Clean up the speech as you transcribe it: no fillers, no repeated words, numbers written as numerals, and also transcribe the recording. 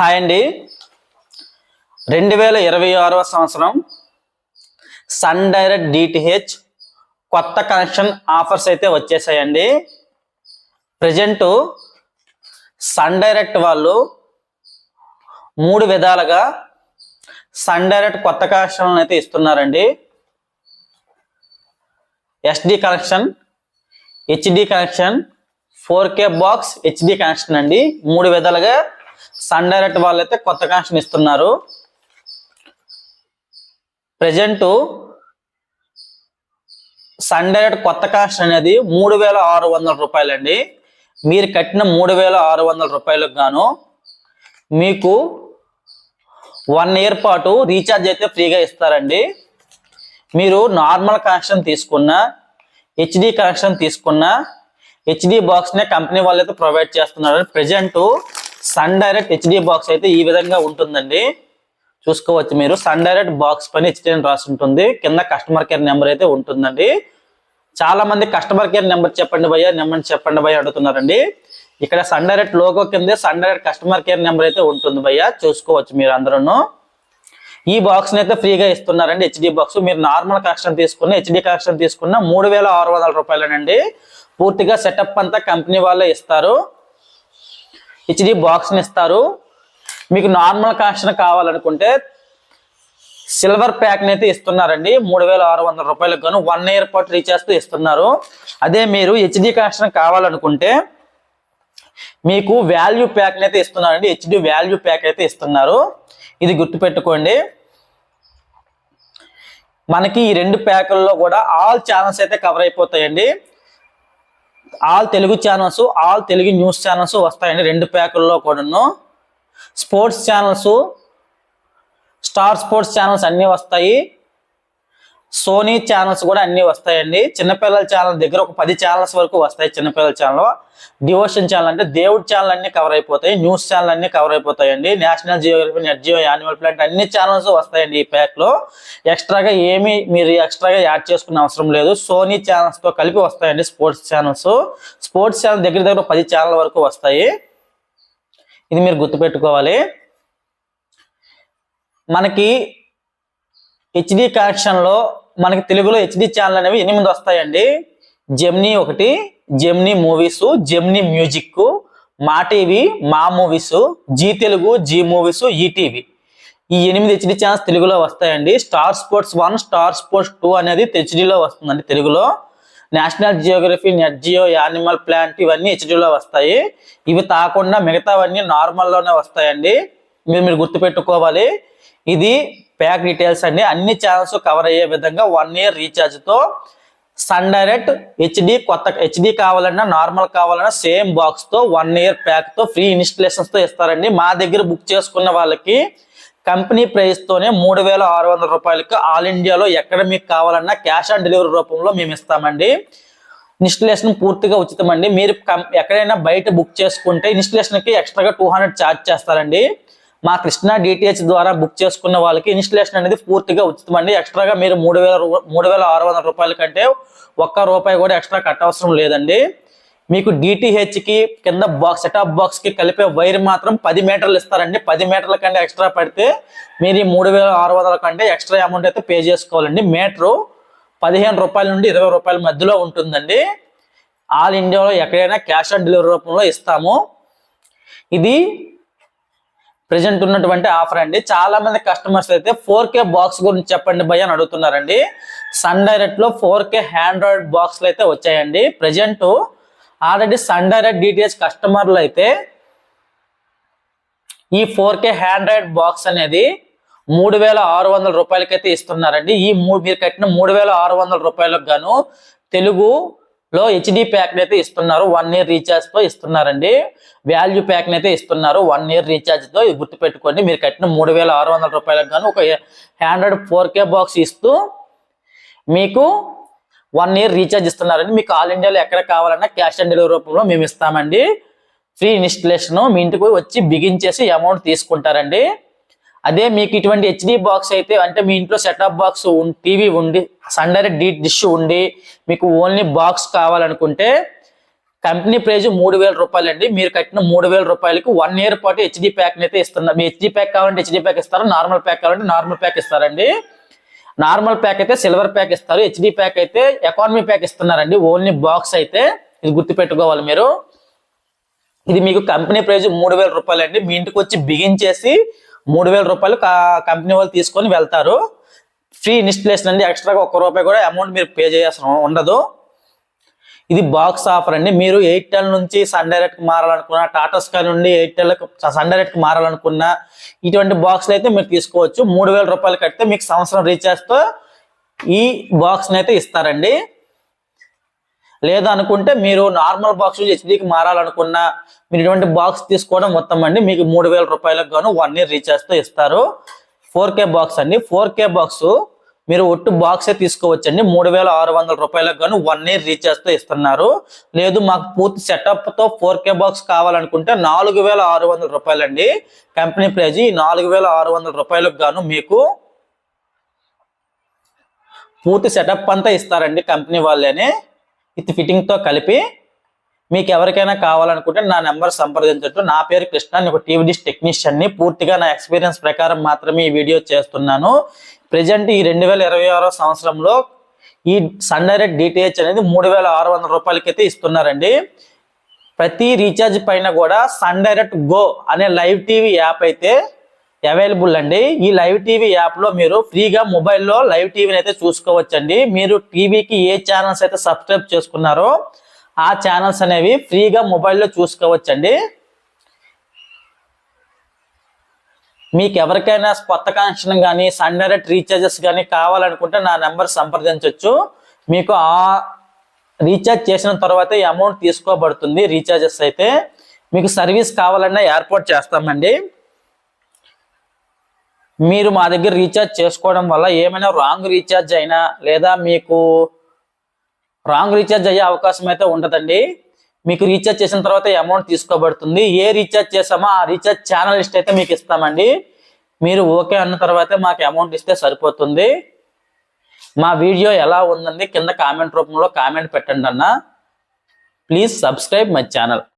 Hi అండి. 2026వ సంవత్సరం sun Direct DTH కొత్త కనెక్షన్ ఆఫర్స్ అయితే వచ్చేసాయండి. ప్రజెంట్ సన్ డైరెక్ట్ వాళ్ళు 3 విధాలుగా సన్ డైరెక్ట్ కొత్త కనెక్షన్లను అయితే ఇస్తున్నారండి. SD connection, HD connection, 4K box, HD connection అండి. 3 విధాలుగా సన్ డైరెక్ట్ వాళ్ళు అయితే కొత్త కనెక్షన్ ఇస్తున్నారు. ప్రజెంట్ సన్ డైరెక్ట్ కొత్త కనెక్షన్ అనేది 3600 రూపాయలండి. మీరు కట్టిన 3600 రూపాయలకు గాను మీకు 1 ఇయర్ పాటు రీఛార్జ్ అయితే ఫ్రీగా ఇస్తారండి. మీరు నార్మల్ కనెక్షన్ తీసుకున్న, హెచ్డి కనెక్షన్ తీసుకున్న, హెచ్డి బాక్స్ నే కంపెనీ వాళ్ళు అయితే ప్రొవైడ్ చేస్తున్నారు. Present Sun Direct HD box అయితే ఈ విధంగా ఉంటుందండి. చూసుకోవచ్చు మీరు. సన్ డైరెక్ట్ బాక్స్ పైన హెచ్డి అని రాసి ఉంటుంది. కింద కస్టమర్ కేర్ నెంబర్ అయితే ఉంటుందండి. చాలా మంది కస్టమర్ కేర్ నెంబర్ చెప్పండి భయ్యా, నెంబర్ చెప్పండి భయ్యా అడుగుతున్నారండి. ఇక్కడ సన్ డైరెక్ట్ లోగో కింద Sun Direct customer care number అయితే ఉంటుంది భయ్యా, చూసుకోవచ్చు మీరు అందరూ. ఈ బాక్స్ అయితే ఫ్రీగా ఇస్తున్నారండి. హెచ్డి బాక్స్ మీరు నార్మల్ కనెక్షన్ తీసుకున్న, హెచ్డి కనెక్షన్ తీసుకున్న 3600 రూపాయలనండి. పూర్తిగా సెటప్ అంతా కంపెనీ వాళ్ళే ఇస్తారు. హెచ్డి బాక్స్ని ఇస్తారు. మీకు నార్మల్ కనెక్షన్ కావాలనుకుంటే సిల్వర్ ప్యాక్ని అయితే ఇస్తున్నారండి. 3600 రూపాయలకు గాను 1 ఇయర్ పాటు రీఛార్జ్ ఇస్తున్నారు. అదే మీరు హెచ్డి కనెక్షన్ కావాలనుకుంటే మీకు వాల్యూ ప్యాక్ని అయితే ఇస్తున్నారండి. హెచ్డి వాల్యూ ప్యాక్ అయితే ఇస్తున్నారు. ఇది గుర్తుపెట్టుకోండి. మనకి ఈ 2 ప్యాకుల్లో కూడా ఆల్ ఛానల్స్ అయితే కవర్ అయిపోతాయండి. All Telugu channels, all Telugu news channels వస్తాయండి 2 ప్యాకుల్లో కూడాను. Sports channels, star sports channels అన్నీ వస్తాయి. సోనీ ఛానల్స్ కూడా అన్నీ వస్తాయండి. చిన్నపిల్లల ఛానల్ దగ్గర ఒక 10 ఛానల్స్ వరకు వస్తాయి. చిన్నపిల్లల ఛానల్, డివోషన్ ఛానల్ అంటే దేవుడి ఛానల్ అన్ని కవర్ అయిపోతాయి. న్యూస్ ఛానల్ అన్ని కవర్ అయిపోతాయండి. National Geographic, Nat Geo, Animal Planet అన్ని ఛానల్స్ వస్తాయండి ఈ ప్యాక్ లో. ఎక్స్ట్రాగా ఏమీ మీరు ఎక్స్ట్రాగా యాడ్ చేసుకునే అవసరం లేదు. సోనీ ఛానల్స్ తో కలిపి వస్తాయండి స్పోర్ట్స్ ఛానల్స్. స్పోర్ట్స్ ఛానల్ దగ్గర 10 ఛానల్ వరకు వస్తాయి. ఇది మీరు గుర్తుపెట్టుకోవాలి. మనకి హెచ్డి కనెక్షన్ లో మనకి తెలుగులో హెచ్డి ఛానల్ అనేవి 8 వస్తాయండి. Gemini 1, Gemini Movies, Gemini Music, Maa TV, Maa Movies, Zee Telugu, Zee Movies, ETV, ఈ 8 హెచ్డి ఛానల్స్ తెలుగులో వస్తాయండి. స్టార్ స్పోర్ట్స్ 1, స్టార్ స్పోర్ట్స్ 2 అనేది హెచ్డిలో వస్తుందండి తెలుగులో. National Geographic, Nat Geo, Animal Planet ఇవన్నీ హెచ్డిలో వస్తాయి. ఇవి కాకుండా మిగతావన్నీ నార్మల్లోనే వస్తాయండి. మీరు గుర్తుపెట్టుకోవాలి. ఇది ప్యాక్ డీటెయిల్స్ అండి. అన్ని ఛానల్స్ కవర్ అయ్యే విధంగా 1 ఇయర్ రీఛార్జ్ తో సన్ డైరెక్ట్ హెచ్డి, కొత్త హెచ్డి కావాలన్నా నార్మల్ కావాలన్నా సేమ్ బాక్స్ తో 1 ఇయర్ ప్యాక్ తో ఫ్రీ ఇన్స్టలేషన్స్ తో ఇస్తారండి. మా దగ్గర బుక్ చేసుకున్న వాళ్ళకి కంపెనీ ప్రైస్ తోనే 3600 రూపాయలకి ఆల్ ఇండియాలో ఎక్కడ మీకు కావాలన్నా క్యాష్ ఆన్ డెలివరీ రూపంలో మేము ఇస్తామండి. ఇన్స్టలేషన్ పూర్తిగా ఉచితమండి. మీరు ఎక్కడైనా బయట బుక్ చేసుకుంటే ఇన్స్టలేషన్ కి ఎక్స్ట్రాగా 200 ఛార్జ్ చేస్తారండి. మా కృష్ణ డిటిహెచ్ ద్వారా బుక్ చేసుకున్న వాళ్ళకి ఇన్స్టలేషన్ అనేది పూర్తిగా ఉచితమండి. ఎక్స్ట్రాగా మీరు 3600 రూపాయల కంటే ₹1 కూడా ఎక్స్ట్రా కట్ అవసరం లేదండి. మీకు డిటిహెచ్ కి కింద బాక్స్, సెటప్ బాక్స్ కి కలిపే వైర్ మాత్రం 10 మీటర్లు ఇస్తారండి. 10 మీటర్ల కంటే ఎక్స్ట్రా పడితే మీరు ఈ 3600 కంటే ఎక్స్ట్రా అమౌంట్ అయితే పే చేసుకోవాలండి. మీటరు ₹15 నుండి ₹20 మధ్యలో ఉంటుందండి. ఆల్ ఇండియాలో ఎక్కడైనా క్యాష్ ఆన్ డెలివరీ రూపంలో ఇస్తాము. ఇది ప్రెజెంట్ ఉన్నటువంటి ఆఫర్ అండి. చాలా మంది కస్టమర్స్ అయితే 4K బాక్స్ గురించి చెప్పండి భయ్య అని అడుగుతున్నారండి. సన్ డైరెక్ట్ లో 4K ఆండ్రాయిడ్ బాక్స్లు అయితే వచ్చాయండి. Present already Sun Direct DTH కస్టమర్లు అయితే ఈ 4K ఆండ్రాయిడ్ బాక్స్ అనేది 3600 రూపాయలకి అయితే ఇస్తున్నారండి. మీరు కట్టిన 3600 రూపాయలకు గాను తెలుగులో హెచ్డి ప్యాక్ అయితే ఇస్తున్నారు. 1 ఇయర్ రీఛార్జ్ తో ఇస్తున్నారండి. వాల్యూ ప్యాక్ అయితే ఇస్తున్నారు 1 ఇయర్ రీఛార్జ్ తో. ఇది గుర్తుపెట్టుకోండి. మీరు కట్టిన 3600 రూపాయలకు గాను ఒక ఆండ్రాయిడ్ 4K బాక్స్ ఇస్తూ మీకు 1 ఇయర్ రీఛార్జ్ ఇస్తున్నారండి. మీకు ఆల్ ఇండియాలో ఎక్కడ కావాలన్నా క్యాష్ ఆన్ డెలివరీ రూపంలో మేము ఇస్తామండి. ఫ్రీ ఇన్స్టలేషన్ మీ ఇంటికి వచ్చి బిగించేసి అమౌంట్ తీసుకుంటారండి. అదే మీకు ఇటువంటి హెచ్డి బాక్స్ అయితే అంటే మీ ఇంట్లో సెటప్ బాక్స్ టీవీ ఉండి సన్ డైరెక్ట్ డిష్ ఉండి మీకు ఓన్లీ బాక్స్ కావాలనుకుంటే కంపెనీ ప్రైజ్ 3000 రూపాయలు అండి. మీరు కట్టిన 3000 రూపాయలకి 1 ఇయర్ పాటు హెచ్డి ప్యాక్ అయితే ఇస్తున్నారు. మీ హెచ్డి ప్యాక్ కావాలంటే హెచ్డి ప్యాక్ ఇస్తారు, నార్మల్ ప్యాక్ కావాలంటే నార్మల్ ప్యాక్ ఇస్తారండి. నార్మల్ ప్యాక్ అయితే సిల్వర్ ప్యాక్ ఇస్తారు, హెచ్డి ప్యాక్ అయితే ఎకానమీ ప్యాక్ ఇస్తున్నారండి. ఓన్లీ బాక్స్ అయితే ఇది గుర్తుపెట్టుకోవాలి మీరు. ఇది మీకు కంపెనీ ప్రైజ్ 3000 రూపాయలు అండి. మీ ఇంటికి వచ్చి బిగించేసి 3000 రూపాయలు కంపెనీ వాళ్ళు తీసుకొని వెళ్తారు. ఫ్రీ ఇన్స్టలేషన్ అండి. ఎక్స్ట్రాగా 1 రూపాయి కూడా అమౌంట్ మీరు పే చేయాల్సిన ఉండదు. ఇది బాక్స్ ఆఫర్ అండి. మీరు ఎయిర్టెల్ నుంచి సన్ డైరెక్ట్ కి మారాలనుకున్నా, టాటా స్కై నుండి ఎయిర్టెల్ సన్ డైరెక్ట్ కి మారాలనుకున్నా ఇటువంటి బాక్స్లు అయితే మీరు తీసుకోవచ్చు. 3000 రూపాయలు కడితే మీకు సంవత్సరం రీఛార్జ్ తో ఈ బాక్స్ అయితే ఇస్తారండి. లేదా అనుకుంటే మీరు నార్మల్ బాక్స్ హెచ్డికి మారాలనుకున్నా మీరు ఇటువంటి బాక్స్ తీసుకోవడం మొత్తం అండి మీకు 3000 రూపాయలకు గాను 1 ఇయర్ రీఛార్జ్ తో ఇస్తారు. 4K బాక్స్ అండి. 4K బాక్స్ మీరు ఒట్టు బాక్సే తీసుకోవచ్చండి. 3600 రూపాయలకు గాను 1 ఇయర్ రీఛార్జ్ తో ఇస్తున్నారు. లేదు మాకు పూర్తి సెటప్ తో 4K బాక్స్ కావాలనుకుంటే 4600 రూపాయలు అండి కంపెనీ ప్రైజ్. 4600 రూపాయలకు గాను మీకు పూర్తి సెటప్ అంతా ఇస్తారండి కంపెనీ వాళ్ళనే, విత్ ఫిట్టింగ్ తో కలిపి. మీకు ఎవరికైనా కావాలనుకుంటే నా నెంబర్ సంప్రదించవచ్చు. నా పేరు కృష్ణ, నేను ఒక టీవీ డిష్ టెక్నీషియన్ ని. పూర్తిగా నా ఎక్స్పీరియన్స్ ప్రకారం మాత్రమే ఈ వీడియో చేస్తున్నాను. ప్రెజెంట్ ఈ 2026 సంవత్సరంలో ఈ సన్ డైరెక్ట్ డిటిహెచ్ అనేది 3600 రూపాయలకైతే ఇస్తున్నారండి. ప్రతి రీఛార్జ్ పైన కూడా సన్ డైరెక్ట్ గో అనే లైవ్ టీవీ యాప్ అయితే అవైలబుల్ అండి. ఈ లైవ్ టీవీ యాప్ లో మీరు ఫ్రీగా మొబైల్లో లైవ్ టీవీని అయితే చూసుకోవచ్చండి. మీరు టీవీకి ఏ ఛానల్స్ అయితే సబ్స్క్రైబ్ చేసుకున్నారో ఆ ఛానల్స్ అనేవి ఫ్రీగా మొబైల్లో చూసుకోవచ్చండి. మీకు ఎవరికైనా కొత్త కనెక్షన్ కానీ సన్ డైరెక్ట్ రీఛార్జెస్ కానీ కావాలనుకుంటే నా నెంబర్ సంప్రదించవచ్చు. మీకు ఆ రీఛార్జ్ చేసిన తర్వాత ఈ అమౌంట్ తీసుకోబడుతుంది. రీఛార్జెస్ అయితే మీకు సర్వీస్ కావాలన్నా ఏర్పాటు చేస్తామండి. మీరు మా దగ్గర రీఛార్జ్ చేసుకోవడం వల్ల ఏమైనా రాంగ్ రీఛార్జ్ అయినా లేదా మీకు రాంగ్ రీఛార్జ్ అయ్యే అవకాశం అయితే ఉండదండి. మీకు రీఛార్జ్ చేసిన తర్వాత అమౌంట్ తీసుకోబడుతుంది. ఏ రీఛార్జ్ చేసామో ఆ రీఛార్జ్ ఛానల్ లిస్ట్ అయితే మీకు ఇస్తామండి. మీరు ఓకే అన్న తర్వాతే మాకు అమౌంట్ ఇస్తే సరిపోతుంది. మా వీడియో ఎలా ఉందండి కింద కామెంట్ రూపంలో కామెంట్ పెట్టండి అన్న. Please subscribe my channel.